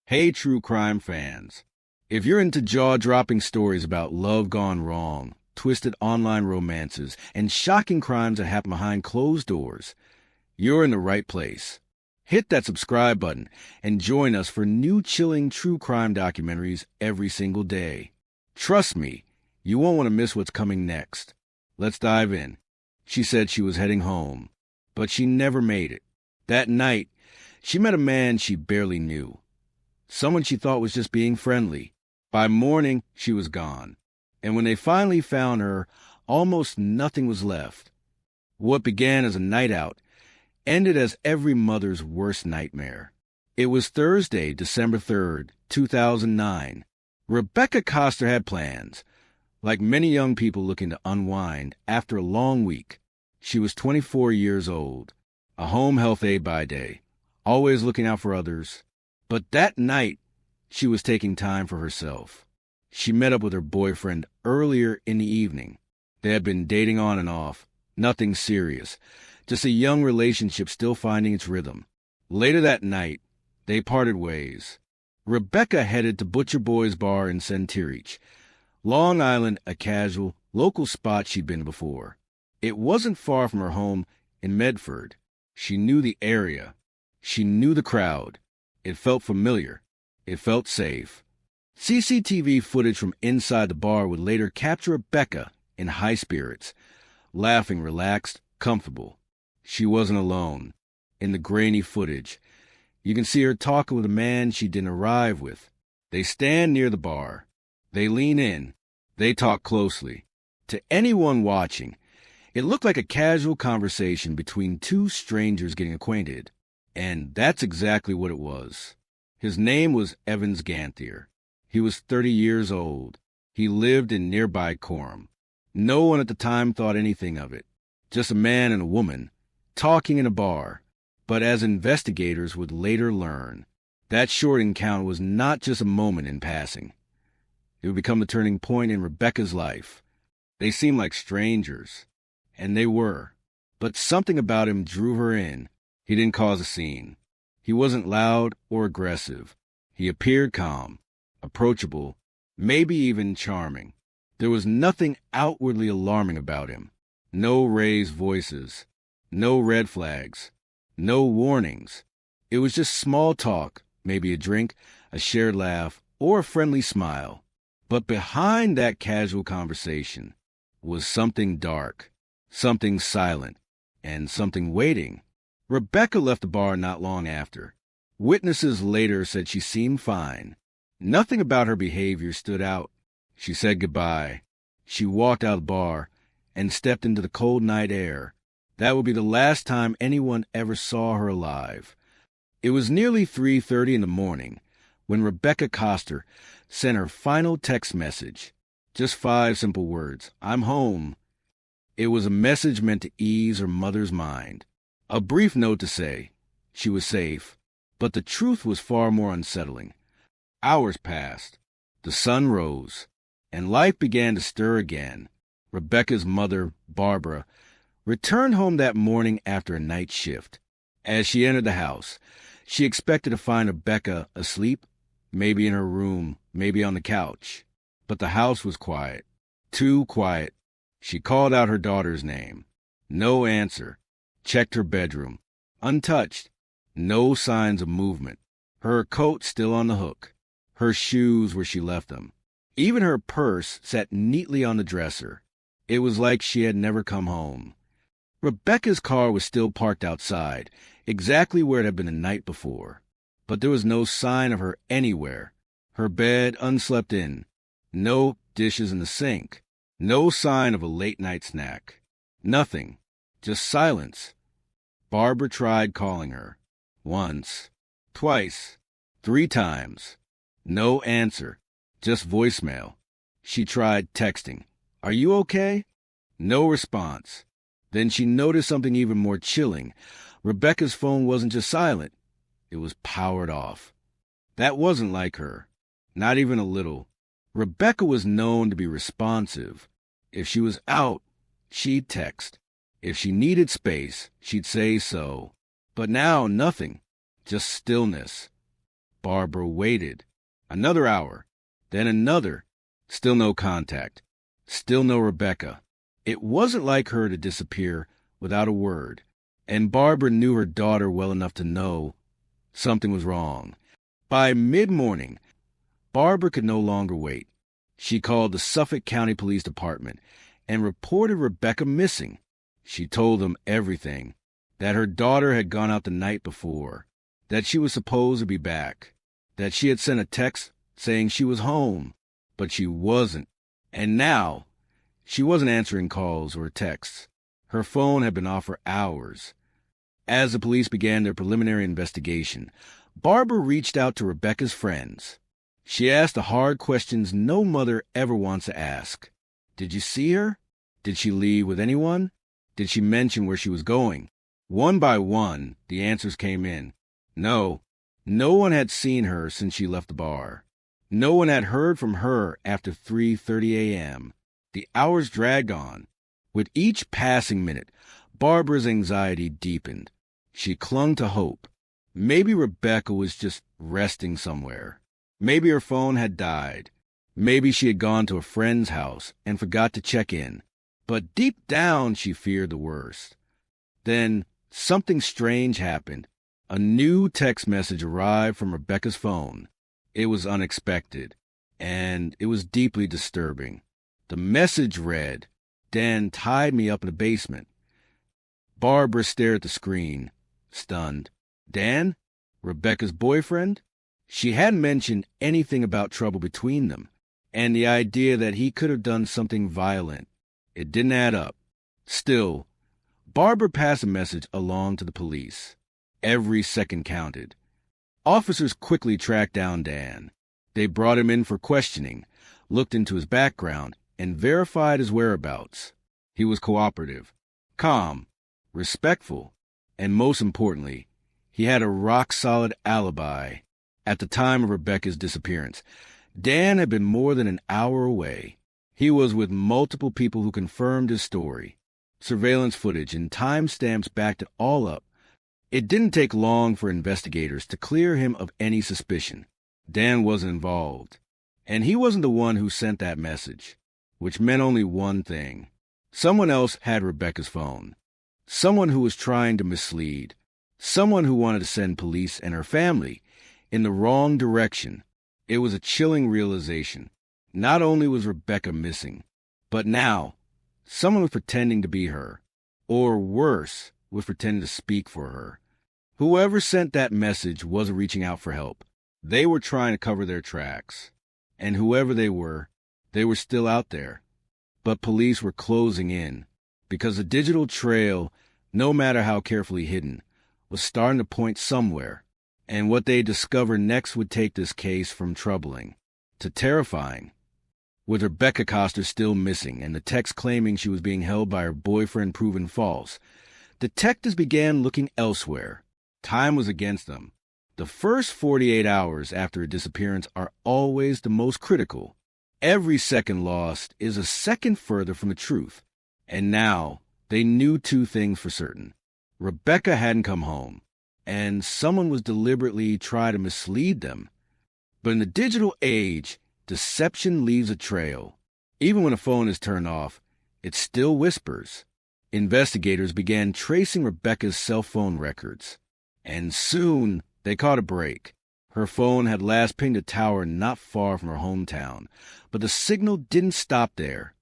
Hey, true crime fans. If you're into jaw-dropping stories about love gone wrong, twisted online romances, and shocking crimes that happen behind closed doors, you're in the right place. Hit that subscribe button and join us for new chilling true crime documentaries every single day. Trust me, you won't want to miss what's coming next. Let's dive in. She said she was heading home, but she never made it. That night, she met a man she barely knew. Someone she thought was just being friendly. By morning, she was gone. And when they finally found her, almost nothing was left. What began as a night out ended as every mother's worst nightmare. It was Thursday, December 3rd, 2009. Rebecca Koster had plans. Like many young people looking to unwind after a long week, she was 24 years old, a home health aide by day, always looking out for others. But that night, she was taking time for herself. She met up with her boyfriend earlier in the evening. They had been dating on and off, nothing serious, just a young relationship still finding its rhythm. Later that night, they parted ways. Rebecca headed to Butcher Boy's Bar in Centerich, Long Island, a casual, local spot she'd been before. It wasn't far from her home in Medford. She knew the area. She knew the crowd. It felt familiar. It felt safe. CCTV footage from inside the bar would later capture Rebecca in high spirits, laughing, relaxed, comfortable. She wasn't alone. In the grainy footage, you can see her talking with a man she didn't arrive with. They stand near the bar. They lean in. They talk closely. To anyone watching, it looked like a casual conversation between two strangers getting acquainted. And that's exactly what it was. His name was Evans Ganthier. He was 30 years old. He lived in nearby courtroom. No one at the time thought anything of it. Just a man and a woman talking in a bar. But as investigators would later learn, that short encounter was not just a moment in passing. It would become the turning point in Rebecca's life. They seemed like strangers, and they were. But something about him drew her in. He didn't cause a scene. He wasn't loud or aggressive. He appeared calm, approachable, maybe even charming. There was nothing outwardly alarming about him. No raised voices, no red flags, no warnings. It was just small talk, maybe a drink, a shared laugh, or a friendly smile. But behind that casual conversation was something dark, something silent, and something waiting. Rebecca left the bar not long after. Witnesses later said she seemed fine. Nothing about her behavior stood out. She said goodbye. She walked out of the bar and stepped into the cold night air. That would be the last time anyone ever saw her alive. It was nearly 3:30 in the morning when Rebecca Koster sent her final text message. Just 5 simple words. I'm home. It was a message meant to ease her mother's mind. A brief note to say she was safe, but the truth was far more unsettling. Hours passed. The sun rose, and life began to stir again. Rebecca's mother, Barbara, returned home that morning after a night shift. As she entered the house, she expected to find Rebecca asleep, maybe in her room, maybe on the couch. But the house was quiet, too quiet. She called out her daughter's name. No answer. Checked her bedroom. Untouched. No signs of movement. Her coat still on the hook. Her shoes where she left them. Even her purse sat neatly on the dresser. It was like she had never come home. Rebecca's car was still parked outside, exactly where it had been the night before. But there was no sign of her anywhere. Her bed unslept in. No dishes in the sink. No sign of a late-night snack. Nothing. Just silence. Barbara tried calling her. Once. Twice. 3 times. No answer. Just voicemail. She tried texting. Are you okay? No response. Then she noticed something even more chilling. Rebecca's phone wasn't just silent. It was powered off. That wasn't like her. Not even a little. Rebecca was known to be responsive. If she was out, she'd text. If she needed space, she'd say so. But now, nothing. Just stillness. Barbara waited. Another hour, then another. Still no contact. Still no Rebecca. It wasn't like her to disappear without a word, and Barbara knew her daughter well enough to know something was wrong. By mid-morning, Barbara could no longer wait. She called the Suffolk County Police Department and reported Rebecca missing. She told them everything, that her daughter had gone out the night before, that she was supposed to be back, that she had sent a text saying she was home, but she wasn't. And now, she wasn't answering calls or texts. Her phone had been off for hours. As the police began their preliminary investigation, Barbara reached out to Rebecca's friends. She asked the hard questions no mother ever wants to ask. Did you see her? Did she leave with anyone? Did she mention where she was going? One by one, the answers came in. No. No one had seen her since she left the bar. No one had heard from her after 3:30 a.m. The hours dragged on. With each passing minute, Barbara's anxiety deepened. She clung to hope. Maybe Rebecca was just resting somewhere. Maybe her phone had died. Maybe she had gone to a friend's house and forgot to check in. But deep down, she feared the worst. Then something strange happened. A new text message arrived from Rebecca's phone. It was unexpected, and it was deeply disturbing. The message read, "Dan tied me up in the basement." Barbara stared at the screen, stunned. Dan? Rebecca's boyfriend? She hadn't mentioned anything about trouble between them, and the idea that he could have done something violent. It didn't add up. Still, Barbara passed the message along to the police. Every second counted. Officers quickly tracked down Dan. They brought him in for questioning, looked into his background, and verified his whereabouts. He was cooperative, calm, respectful, and most importantly, he had a rock-solid alibi. At the time of Rebecca's disappearance, Dan had been more than an hour away. He was with multiple people who confirmed his story. Surveillance footage and timestamps backed it all up. It didn't take long for investigators to clear him of any suspicion. Dan wasn't involved, and he wasn't the one who sent that message, which meant only one thing. Someone else had Rebecca's phone. Someone who was trying to mislead. Someone who wanted to send police and her family in the wrong direction. It was a chilling realization. Not only was Rebecca missing, but now someone was pretending to be her, or worse, was pretending to speak for her. Whoever sent that message wasn't reaching out for help. They were trying to cover their tracks. And whoever they were still out there. But police were closing in, because the digital trail, no matter how carefully hidden, was starting to point somewhere. And what they discovered next would take this case from troubling to terrifying. With Rebecca Koster still missing and the text claiming she was being held by her boyfriend proven false, detectives began looking elsewhere. Time was against them. The first 48 hours after a disappearance are always the most critical. Every second lost is a second further from the truth. And now they knew two things for certain. Rebecca hadn't come home, and someone was deliberately trying to mislead them. But in the digital age, deception leaves a trail. Even when a phone is turned off, it still whispers. Investigators began tracing Rebecca's cell phone records. And soon, they caught a break. Her phone had last pinged a tower not far from her hometown, but the signal didn't stop there.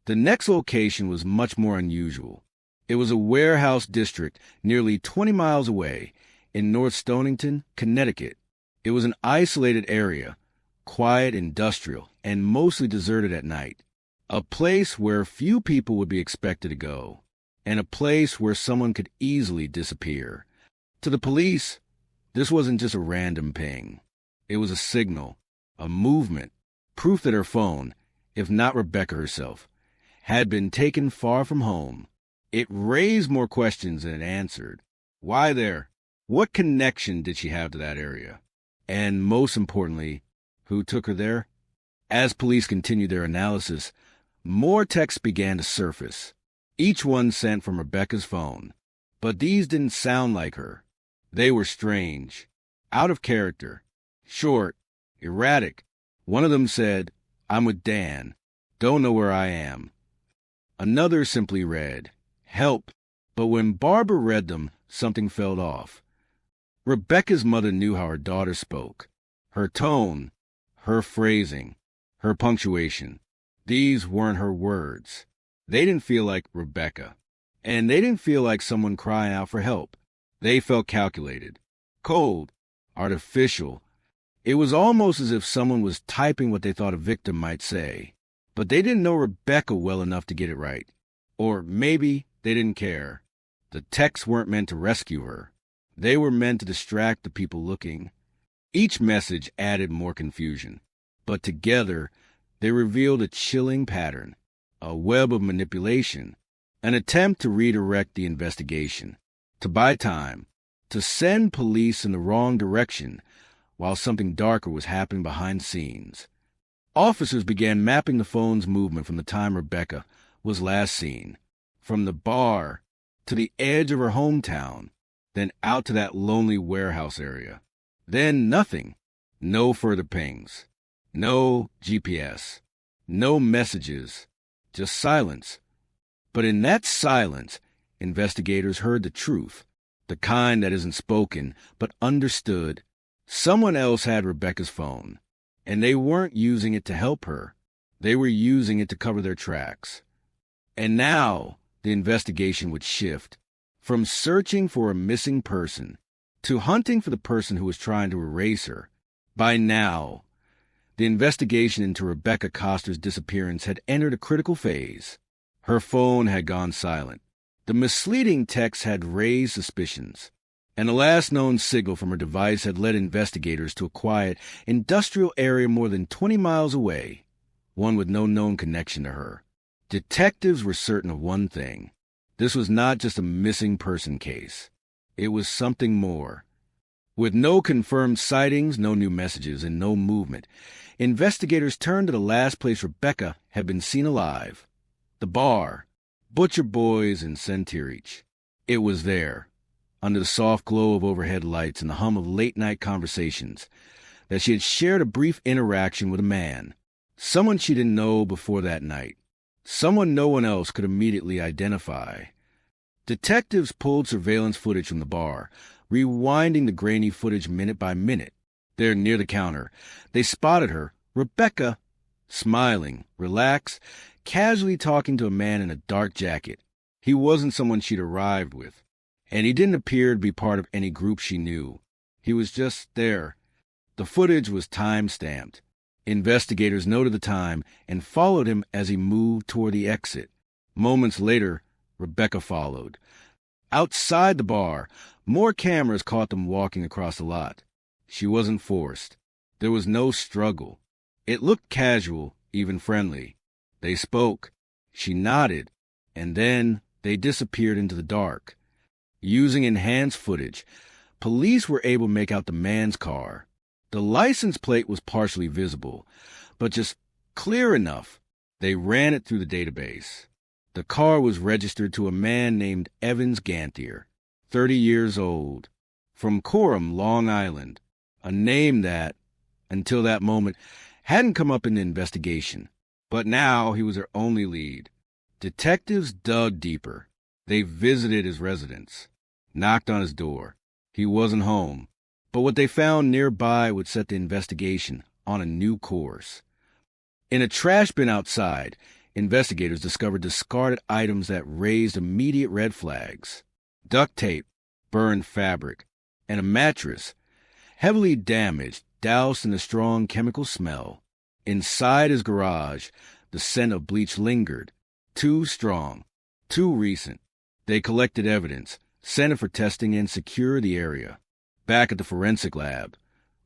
The next location was much more unusual. It was a warehouse district nearly 20 miles away in North Stonington, Connecticut. It was an isolated area, quiet, industrial, and mostly deserted at night. A place where few people would be expected to go, and a place where someone could easily disappear. To the police, this wasn't just a random ping. It was a signal, a movement, proof that her phone, if not Rebecca herself, had been taken far from home. It raised more questions than it answered. Why there? What connection did she have to that area? And most importantly, who took her there? As police continued their analysis, more texts began to surface, each one sent from Rebecca's phone. But these didn't sound like her. They were strange, out of character. Short, erratic. One of them said, "I'm with Dan. Don't know where I am." Another simply read, "Help." But when Barbara read them, something fell off. Rebecca's mother knew how her daughter spoke. Her tone, her phrasing, her punctuation. These weren't her words. They didn't feel like Rebecca. And they didn't feel like someone crying out for help. They felt calculated, cold, artificial. It was almost as if someone was typing what they thought a victim might say. But they didn't know Rebecca well enough to get it right. Or maybe they didn't care. The texts weren't meant to rescue her. They were meant to distract the people looking. Each message added more confusion. But together, they revealed a chilling pattern, a web of manipulation, an attempt to redirect the investigation, to buy time, to send police in the wrong direction while something darker was happening behind the scenes. Officers began mapping the phone's movement from the time Rebecca was last seen, from the bar to the edge of her hometown, then out to that lonely warehouse area. Then nothing. No further pings. No GPS. No messages. Just silence. But in that silence, investigators heard the truth, the kind that isn't spoken, but understood. Someone else had Rebecca's phone, and they weren't using it to help her. They were using it to cover their tracks. And now the investigation would shift from searching for a missing person to hunting for the person who was trying to erase her. By now, the investigation into Rebecca Koster's disappearance had entered a critical phase. Her phone had gone silent. The misleading text had raised suspicions, and the last known signal from her device had led investigators to a quiet, industrial area more than 20 miles away, one with no known connection to her. Detectives were certain of one thing. This was not just a missing person case. It was something more. With no confirmed sightings, no new messages, and no movement, investigators turned to the last place Rebecca had been seen alive. The bar, Butcher Boys in Centerich. It was there, under the soft glow of overhead lights and the hum of late-night conversations, that she had shared a brief interaction with a man, someone she didn't know before that night, someone no one else could immediately identify. Detectives pulled surveillance footage from the bar, rewinding the grainy footage minute by minute. There, near the counter, they spotted her, Rebecca, smiling, relaxed, casually talking to a man in a dark jacket. He wasn't someone she'd arrived with, and he didn't appear to be part of any group she knew. He was just there. The footage was time-stamped. Investigators noted the time and followed him as he moved toward the exit. Moments later, Rebecca followed. Outside the bar, more cameras caught them walking across the lot. She wasn't forced. There was no struggle. It looked casual, even friendly. They spoke. She nodded, and then they disappeared into the dark. Using enhanced footage, police were able to make out the man's car. The license plate was partially visible, but just clear enough. They ran it through the database. The car was registered to a man named Evans Ganthier, 30 years old, from Courtroom, Long Island, a name that, until that moment, hadn't come up in the investigation. But now he was their only lead. Detectives dug deeper. They visited his residence, knocked on his door. He wasn't home, but what they found nearby would set the investigation on a new course. In a trash bin outside, investigators discovered discarded items that raised immediate red flags. Duct tape, burned fabric, and a mattress, heavily damaged, doused in a strong chemical smell. Inside his garage, the scent of bleach lingered. Too strong, too recent. They collected evidence, sent it for testing, and secured the area. Back at the forensic lab,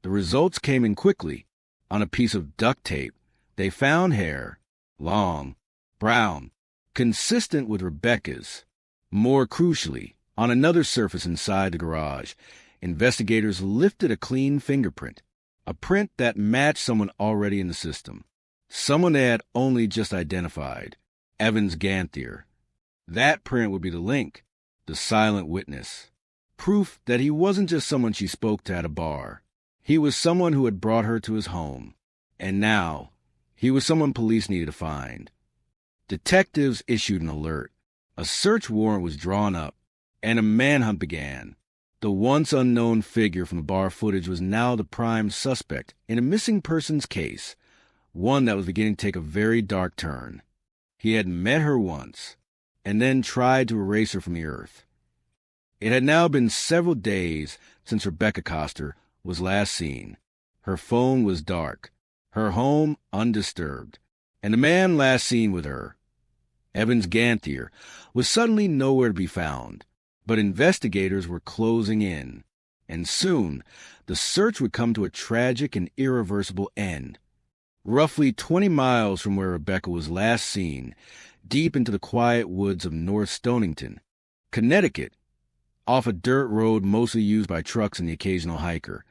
the results came in quickly. On a piece of duct tape, they found hair, long, brown, consistent with Rebecca's. More crucially, on another surface inside the garage, investigators lifted a clean fingerprint, a print that matched someone already in the system, someone they had only just identified, Evans Ganthier. That print would be the link, the silent witness, proof that he wasn't just someone she spoke to at a bar. He was someone who had brought her to his home, and now he was someone police needed to find. Detectives issued an alert. A search warrant was drawn up, and a manhunt began. The once unknown figure from the bar footage was now the prime suspect in a missing persons case, one that was beginning to take a very dark turn. He had met her once, and then tried to erase her from the earth. It had now been several days since Rebecca Koster was last seen. Her phone was dark, her home undisturbed, and the man last seen with her, Evans Ganthier, was suddenly nowhere to be found. But investigators were closing in, and soon the search would come to a tragic and irreversible end. Roughly 20 miles from where Rebecca was last seen, deep into the quiet woods of North Stonington, Connecticut, off a dirt road mostly used by trucks and the occasional hiker,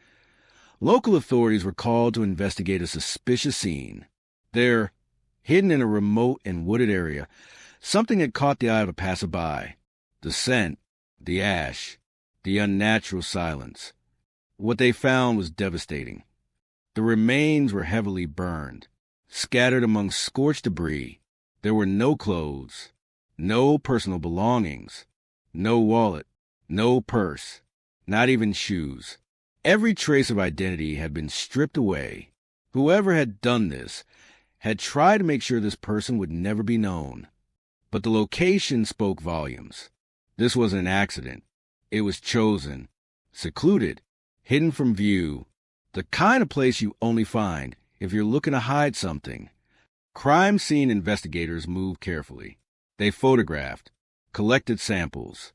local authorities were called to investigate a suspicious scene. There, hidden in a remote and wooded area, something had caught the eye of a passerby. The scent, the ash, the unnatural silence. What they found was devastating. The remains were heavily burned, scattered among scorched debris. There were no clothes, no personal belongings, no wallet, no purse, not even shoes. Every trace of identity had been stripped away. Whoever had done this had tried to make sure this person would never be known. But the location spoke volumes. This wasn't an accident. It was chosen, secluded, hidden from view, the kind of place you only find if you're looking to hide something. Crime scene investigators moved carefully. They photographed, collected samples,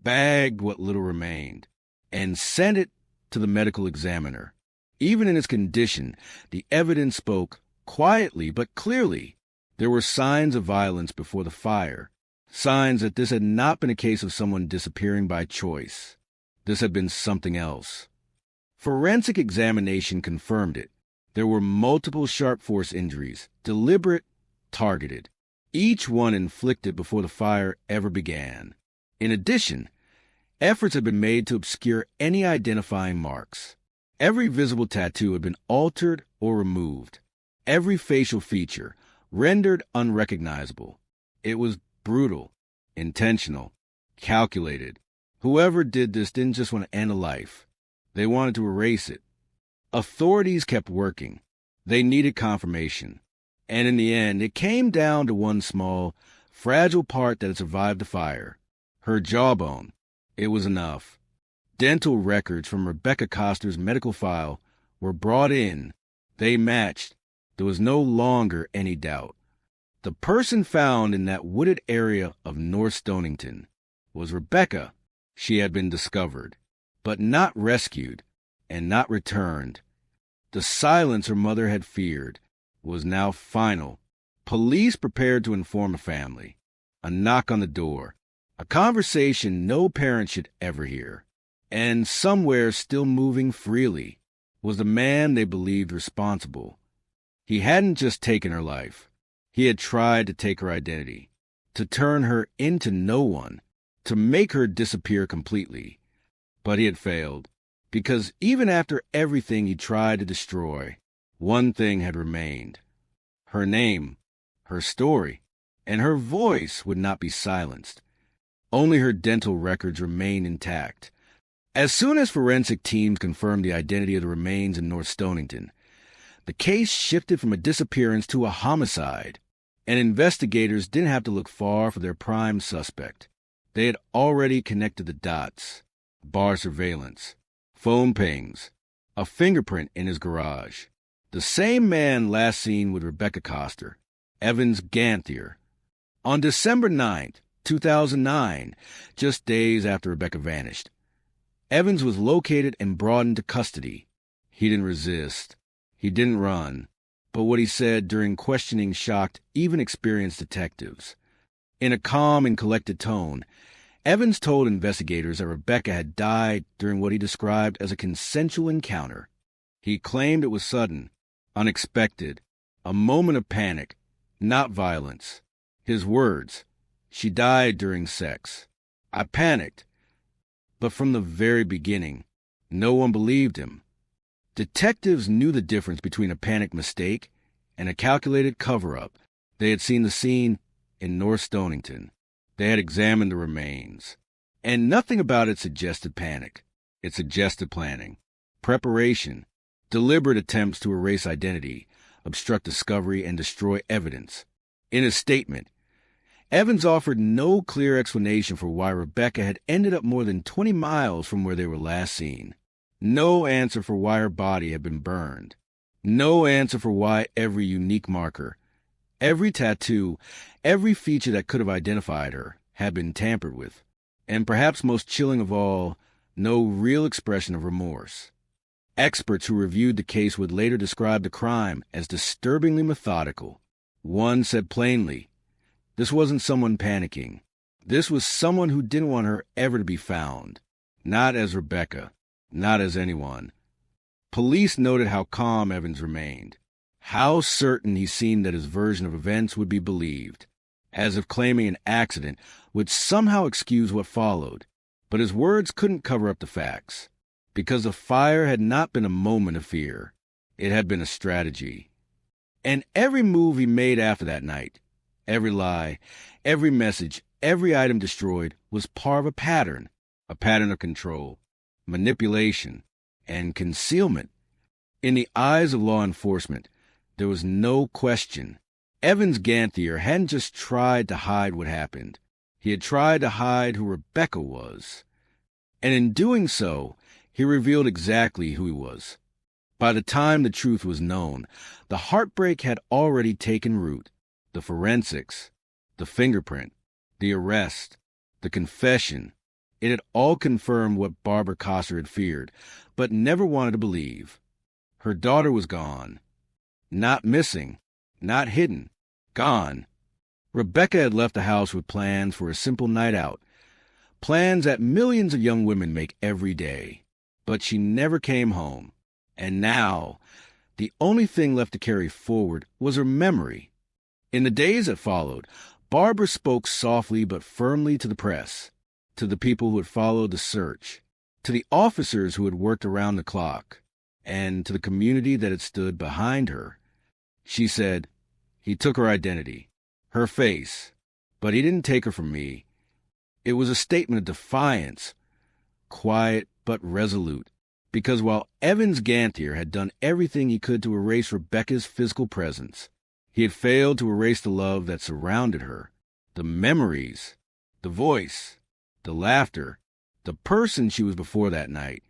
bagged what little remained, and sent it to the medical examiner. Even in its condition, the evidence spoke quietly but clearly. There were signs of violence before the fire. Signs that this had not been a case of someone disappearing by choice. This had been something else. Forensic examination confirmed it. There were multiple sharp force injuries, deliberate, targeted, each one inflicted before the fire ever began. In addition, efforts had been made to obscure any identifying marks. Every visible tattoo had been altered or removed. Every facial feature rendered unrecognizable. It was brutal, intentional, calculated. Whoever did this didn't just want to end a life. They wanted to erase it. Authorities kept working. They needed confirmation. And in the end, it came down to one small, fragile part that had survived the fire. Her jawbone. It was enough. Dental records from Rebecca Koster's medical file were brought in. They matched. There was no longer any doubt. The person found in that wooded area of North Stonington was Rebecca. She had been discovered, but not rescued and not returned. The silence her mother had feared was now final. Police prepared to inform the family. A knock on the door. A conversation no parent should ever hear. And somewhere still moving freely was the man they believed responsible. He hadn't just taken her life. He had tried to take her identity, to turn her into no one, to make her disappear completely. But he had failed, because even after everything he tried to destroy, one thing had remained. Her name, her story, and her voice would not be silenced. Only her dental records remained intact. As soon as forensic teams confirmed the identity of the remains in North Stonington, the case shifted from a disappearance to a homicide, and investigators didn't have to look far for their prime suspect. They had already connected the dots. Bar surveillance, phone pings, a fingerprint in his garage. The same man last seen with Rebecca Koster, Evans Ganthier. On December 9th, 2009, just days after Rebecca vanished, Evans was located and brought into custody. He didn't resist. He didn't run. But what he said during questioning shocked even experienced detectives. In a calm and collected tone, Evans told investigators that Rebecca had died during what he described as a consensual encounter. He claimed it was sudden, unexpected, a moment of panic, not violence. His words, "She died during sex. I panicked." But from the very beginning, no one believed him. Detectives knew the difference between a panicked mistake and a calculated cover-up. They had seen the scene in North Stonington. They had examined the remains. And nothing about it suggested panic. It suggested planning, preparation, deliberate attempts to erase identity, obstruct discovery, and destroy evidence. In his statement, Evans offered no clear explanation for why Rebecca had ended up more than 20 miles from where they were last seen. No answer for why her body had been burned. No answer for why every unique marker, every tattoo, every feature that could have identified her had been tampered with. And perhaps most chilling of all, no real expression of remorse. Experts who reviewed the case would later describe the crime as disturbingly methodical. One said plainly, this wasn't someone panicking. This was someone who didn't want her ever to be found. Not as Rebecca. Not as anyone. Police noted how calm Evans remained. How certain he seemed that his version of events would be believed. As if claiming an accident would somehow excuse what followed. But his words couldn't cover up the facts. Because the fire had not been a moment of fear. It had been a strategy. And every move he made after that night, every lie, every message, every item destroyed was part of a pattern of control, manipulation, and concealment. In the eyes of law enforcement, there was no question. Evans Ganthier hadn't just tried to hide what happened. He had tried to hide who Rebecca was. And in doing so, he revealed exactly who he was. By the time the truth was known, the heartbreak had already taken root. The forensics, the fingerprint, the arrest, the confession, it had all confirmed what Barbara Koster had feared, but never wanted to believe. Her daughter was gone. Not missing, not hidden, gone. Rebecca had left the house with plans for a simple night out, plans that millions of young women make every day. But she never came home. And now, the only thing left to carry forward was her memory. In the days that followed, Barbara spoke softly but firmly to the press, to the people who had followed the search, to the officers who had worked around the clock, and to the community that had stood behind her. She said, he took her identity, her face, but he didn't take her from me. It was a statement of defiance, quiet but resolute, because while Evans Ganthier had done everything he could to erase Rebecca's physical presence, he had failed to erase the love that surrounded her, the memories, the voice, the laughter, the person she was before that night.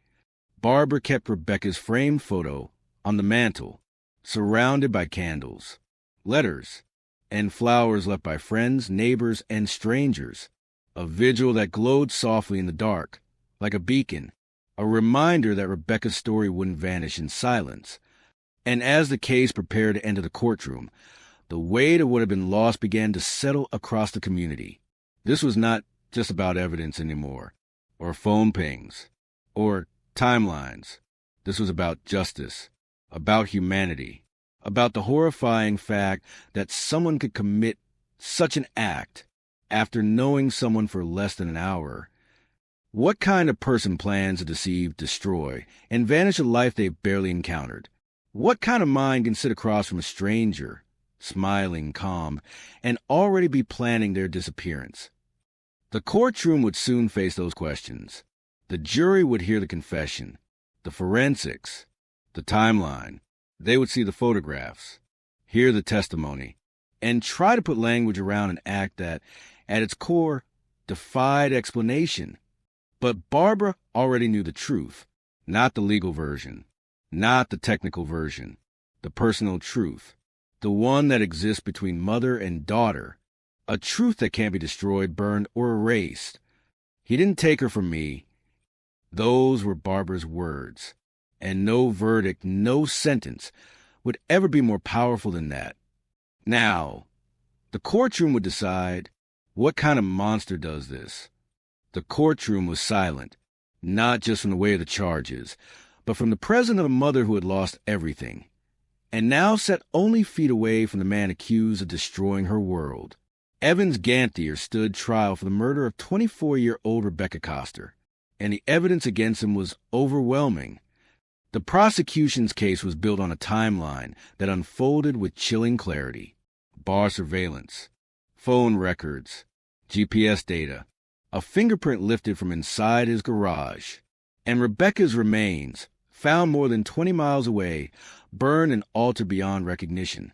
Barbara kept Rebecca's framed photo on the mantel, surrounded by candles, letters, and flowers left by friends, neighbors, and strangers, a vigil that glowed softly in the dark, like a beacon, a reminder that Rebecca's story wouldn't vanish in silence. And as the case prepared to enter the courtroom, the weight of what had been lost began to settle across the community. This was not just about evidence anymore, or phone pings, or timelines. This was about justice, about humanity, about the horrifying fact that someone could commit such an act after knowing someone for less than an hour. What kind of person plans to deceive, destroy, and vanish a life they've barely encountered? What kind of mind can sit across from a stranger, smiling, calm, and already be planning their disappearance? The courtroom would soon face those questions. The jury would hear the confession, the forensics, the timeline. They would see the photographs, hear the testimony, and try to put language around an act that, at its core, defied explanation. But Barbara already knew the truth, not the legal version, not the technical version, the personal truth, the one that exists between mother and daughter, a truth that can't be destroyed, burned, or erased. He didn't take her from me. Those were Barbara's words, and no verdict, no sentence would ever be more powerful than that. Now, the courtroom would decide, what kind of monster does this? The courtroom was silent, not just from the weight of the charges, but from the presence of a mother who had lost everything, and now sat only feet away from the man accused of destroying her world. Evans Ganthier stood trial for the murder of 24-year-old Rebecca Koster, and the evidence against him was overwhelming. The prosecution's case was built on a timeline that unfolded with chilling clarity. Bar surveillance, phone records, GPS data, a fingerprint lifted from inside his garage, and Rebecca's remains, found more than 20 miles away, burned and altered beyond recognition.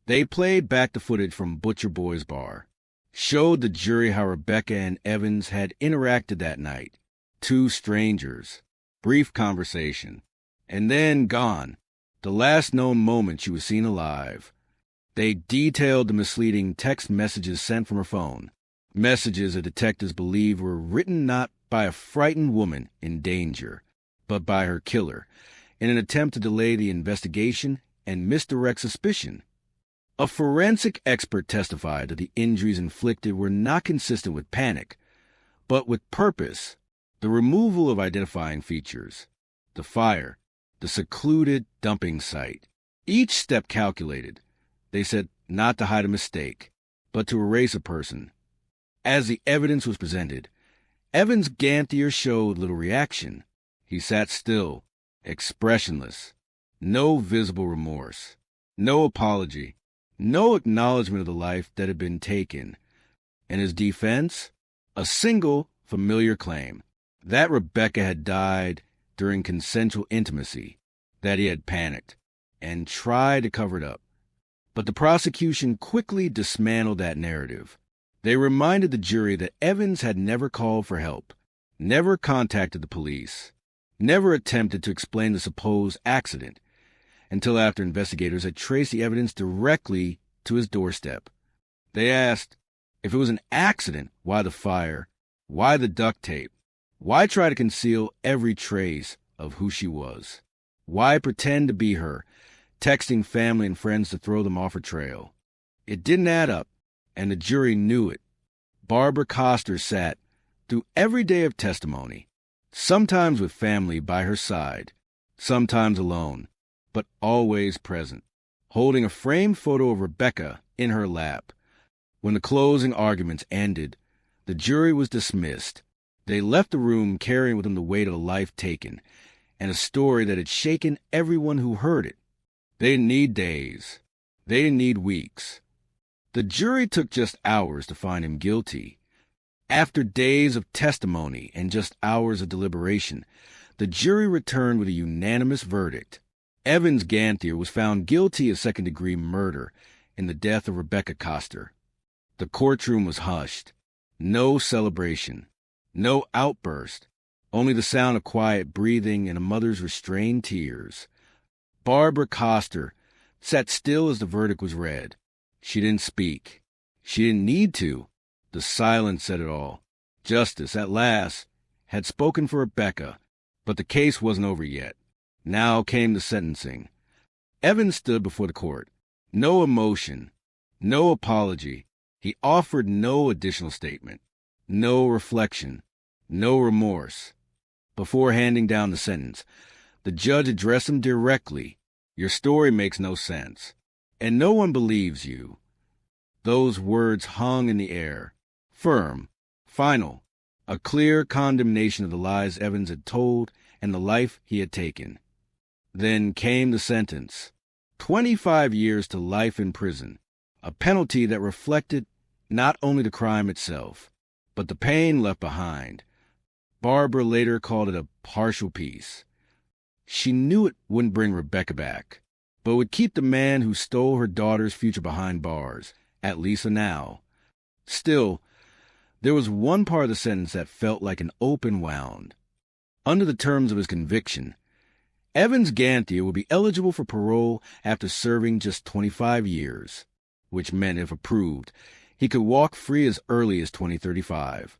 They played back the footage from Butcher Boy's bar, showed the jury how Rebecca and Evans had interacted that night. Two strangers, brief conversation, and then gone, the last known moment she was seen alive. They detailed the misleading text messages sent from her phone, messages the detectives believed were written not by a frightened woman in danger, but by her killer, in an attempt to delay the investigation and misdirect suspicion. A forensic expert testified that the injuries inflicted were not consistent with panic, but with purpose. The removal of identifying features, the fire, the secluded dumping site. Each step calculated, they said, not to hide a mistake, but to erase a person. As the evidence was presented, Evans Ganthier showed little reaction. He sat still, expressionless, no visible remorse, no apology, no acknowledgement of the life that had been taken. And his defense? A single familiar claim. That Rebecca had died during consensual intimacy, that he had panicked and tried to cover it up. But the prosecution quickly dismantled that narrative. They reminded the jury that Evans had never called for help, never contacted the police, never attempted to explain the supposed accident, until after investigators had traced the evidence directly to his doorstep. They asked, if it was an accident, why the fire? Why the duct tape? Why try to conceal every trace of who she was? Why pretend to be her, texting family and friends to throw them off her trail? It didn't add up, and the jury knew it. Rebecca Koster sat through every day of testimony, sometimes with family by her side, sometimes alone, but always present, holding a framed photo of Rebecca in her lap. When the closing arguments ended, the jury was dismissed. They left the room carrying with them the weight of a life taken, and a story that had shaken everyone who heard it. They didn't need days. They didn't need weeks. The jury took just hours to find him guilty. After days of testimony and just hours of deliberation, the jury returned with a unanimous verdict. Evans Ganthier was found guilty of second-degree murder in the death of Rebecca Koster. The courtroom was hushed. No celebration. No outburst, only the sound of quiet breathing and a mother's restrained tears. Rebecca Koster sat still as the verdict was read. She didn't speak. She didn't need to. The silence said it all. Justice, at last, had spoken for Rebecca, but the case wasn't over yet. Now came the sentencing. Evans stood before the court. No emotion, no apology. He offered no additional statement. No reflection, no remorse. Before handing down the sentence, the judge addressed him directly. Your story makes no sense, and no one believes you. Those words hung in the air, firm, final, a clear condemnation of the lies Evans had told and the life he had taken. Then came the sentence, 25 years to life in prison, a penalty that reflected not only the crime itself, but the pain left behind. Barbara later called it a partial peace. She knew it wouldn't bring Rebecca back, but would keep the man who stole her daughter's future behind bars, at least for now. Still, there was one part of the sentence that felt like an open wound. Under the terms of his conviction, Evans Ganthier would be eligible for parole after serving just 25 years, which meant, if approved, he could walk free as early as 2035.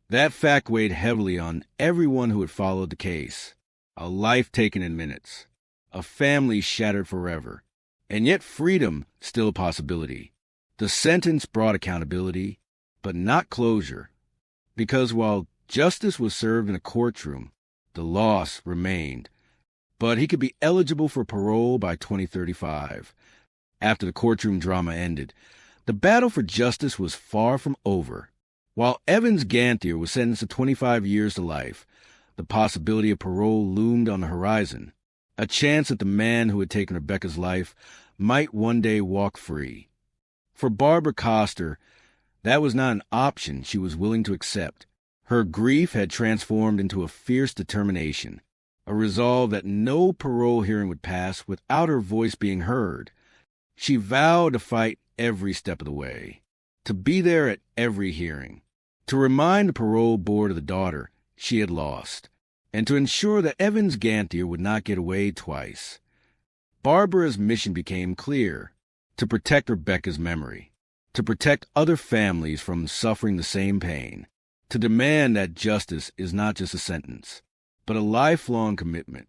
That fact weighed heavily on everyone who had followed the case. A life taken in minutes, a family shattered forever, and yet freedom still a possibility. The sentence brought accountability, but not closure, because while justice was served in a courtroom, the loss remained. But he could be eligible for parole by 2035. After the courtroom drama ended, the battle for justice was far from over. While Evans Ganthier was sentenced to 25 years to life, the possibility of parole loomed on the horizon. A chance that the man who had taken Rebecca's life might one day walk free. For Barbara Koster, that was not an option she was willing to accept. Her grief had transformed into a fierce determination, a resolve that no parole hearing would pass without her voice being heard. She vowed to fight every step of the way, to be there at every hearing, to remind the parole board of the daughter she had lost, and to ensure that Evans Ganthier would not get away twice. Barbara's mission became clear: to protect Rebecca's memory, to protect other families from suffering the same pain, to demand that justice is not just a sentence, but a lifelong commitment.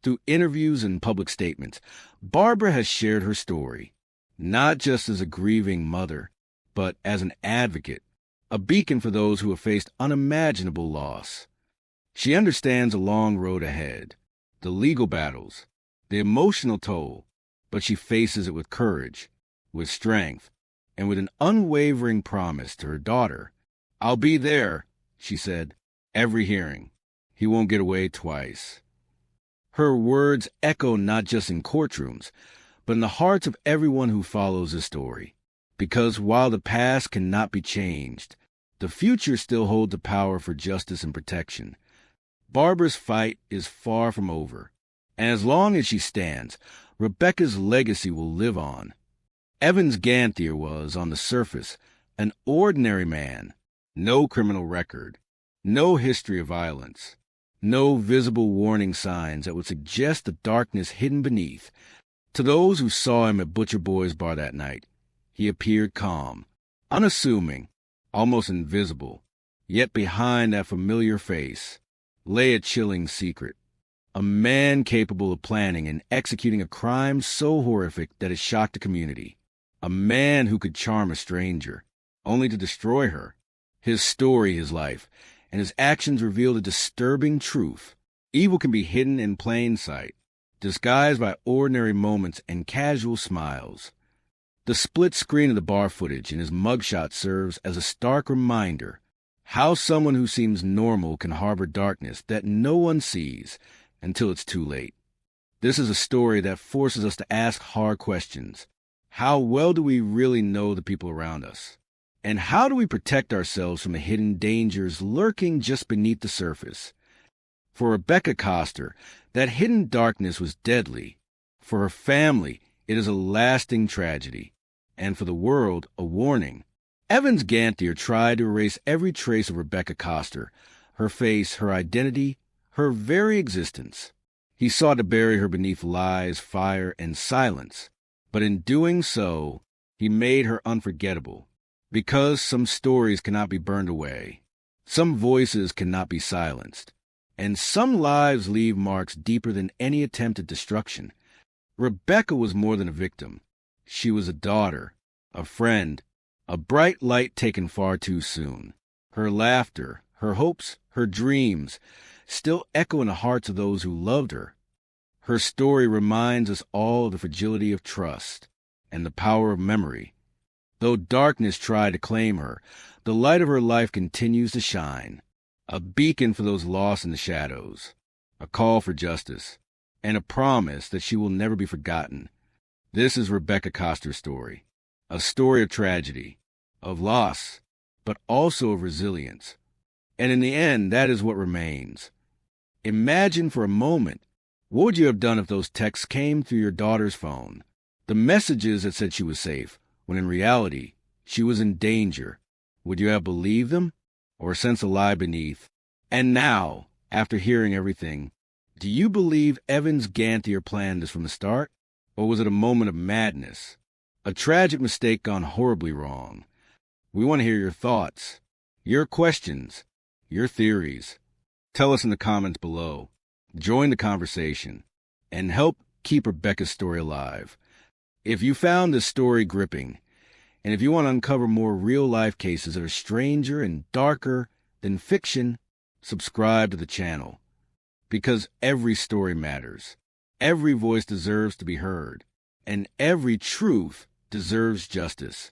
Through interviews and public statements, Barbara has shared her story, not just as a grieving mother, but as an advocate, a beacon for those who have faced unimaginable loss. She understands the long road ahead, the legal battles, the emotional toll, but she faces it with courage, with strength, and with an unwavering promise to her daughter. "I'll be there," she said, "every hearing. He won't get away twice." Her words echo not just in courtrooms, but in the hearts of everyone who follows this story. Because while the past cannot be changed, the future still holds the power for justice and protection. Barbara's fight is far from over, and as long as she stands, Rebecca's legacy will live on. Evans Ganthier was, on the surface, an ordinary man. No criminal record, no history of violence, no visible warning signs that would suggest the darkness hidden beneath. To those who saw him at Butcher Boy's bar that night, he appeared calm, unassuming, almost invisible. Yet behind that familiar face lay a chilling secret. A man capable of planning and executing a crime so horrific that it shocked the community. A man who could charm a stranger, only to destroy her. His story, his life, and his actions revealed a disturbing truth. Evil can be hidden in plain sight, disguised by ordinary moments and casual smiles. The split screen of the bar footage in his mugshot serves as a stark reminder how someone who seems normal can harbor darkness that no one sees until it's too late. This is a story that forces us to ask hard questions. How well do we really know the people around us? And how do we protect ourselves from the hidden dangers lurking just beneath the surface? For Rebecca Koster, that hidden darkness was deadly. For her family, it is a lasting tragedy. And for the world, a warning. Evans Ganthier tried to erase every trace of Rebecca Koster, her face, her identity, her very existence. He sought to bury her beneath lies, fire, and silence. But in doing so, he made her unforgettable. Because some stories cannot be burned away, some voices cannot be silenced, and some lives leave marks deeper than any attempt at destruction. Rebecca was more than a victim. She was a daughter, a friend, a bright light taken far too soon. Her laughter, her hopes, her dreams still echo in the hearts of those who loved her. Her story reminds us all of the fragility of trust and the power of memory. Though darkness tried to claim her, the light of her life continues to shine, a beacon for those lost in the shadows, a call for justice, and a promise that she will never be forgotten. This is Rebecca Koster's story, a story of tragedy, of loss, but also of resilience. And in the end, that is what remains. Imagine for a moment, what would you have done if those texts came through your daughter's phone? The messages that said she was safe, when in reality, she was in danger. Would you have believed them, or sensed a lie beneath? And now, after hearing everything, do you believe Evans Ganthier planned this from the start? Or was it a moment of madness? A tragic mistake gone horribly wrong? We want to hear your thoughts, your questions, your theories. Tell us in the comments below. Join the conversation, and help keep Rebecca's story alive. If you found this story gripping, and if you want to uncover more real-life cases that are stranger and darker than fiction, subscribe to the channel. Because every story matters, every voice deserves to be heard, and every truth deserves justice.